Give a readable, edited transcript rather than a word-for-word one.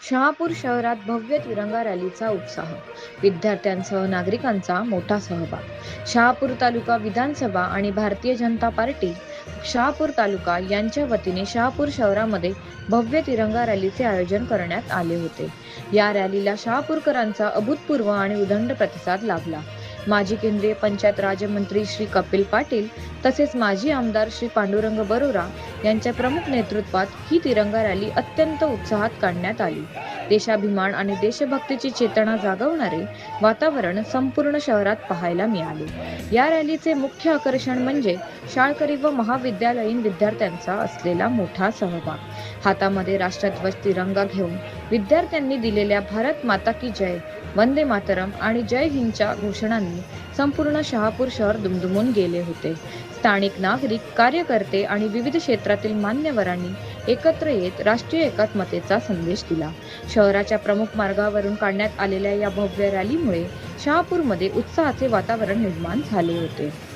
शहापूर शहरात भव्य तिरंगा रॅलीचा उत्साह, विद्यार्थ्यांसह नागरिकांचा मोठा सहभाग. शहापूर तालुका विधानसभा आणि भारतीय जनता पार्टी शहापूर तालुका यांच्या वतीने शहापूर शहरामध्ये भव्य तिरंगा रॅलीचे आयोजन करण्यात आले होते. या रॅलीला शहापूरकरांचा अभूतपूर्व आणि उदंड प्रतिसाद लाभला. माजी केंद्रीय पंचायत राज्यमंत्री श्री कपिल पाटील तसेच माजी आमदार श्री पांडुरंग बरोरा यांच्या प्रमुख नेतृत्वात ही तिरंगा रॅली अत्यंत उत्साहात काढण्यात आली. देशाभिमान आणि देशभक्तीची चेतना जागवणारे वातावरण संपूर्ण शहरात पाहायला मिळाले. या रॅलीचे मुख्य आकर्षण म्हणजे शाळकरी व महाविद्यालयीन विद्यार्थ्यांचा असलेला मोठा सहभाग. हातामध्ये राष्ट्रध्वज तिरंगा घेऊन विद्यार्थ्यांनी दिलेल्या भारत माता की जय, वंदे मातरम आणि जय हिंदच्या घोषणांनी संपूर्ण शहापूर शहर दुमदुमून गेले होते. स्थानिक नागरिक, कार्यकर्ते आणि विविध क्षेत्रातील मान्यवरांनी एकत्र येत राष्ट्रीय एकात्मतेचा संदेश दिला. शहराच्या प्रमुख मार्गावरून काढण्यात आलेल्या या भव्य रॅलीमुळे शहापूरमध्ये उत्साहाचे वातावरण निर्माण झाले होते.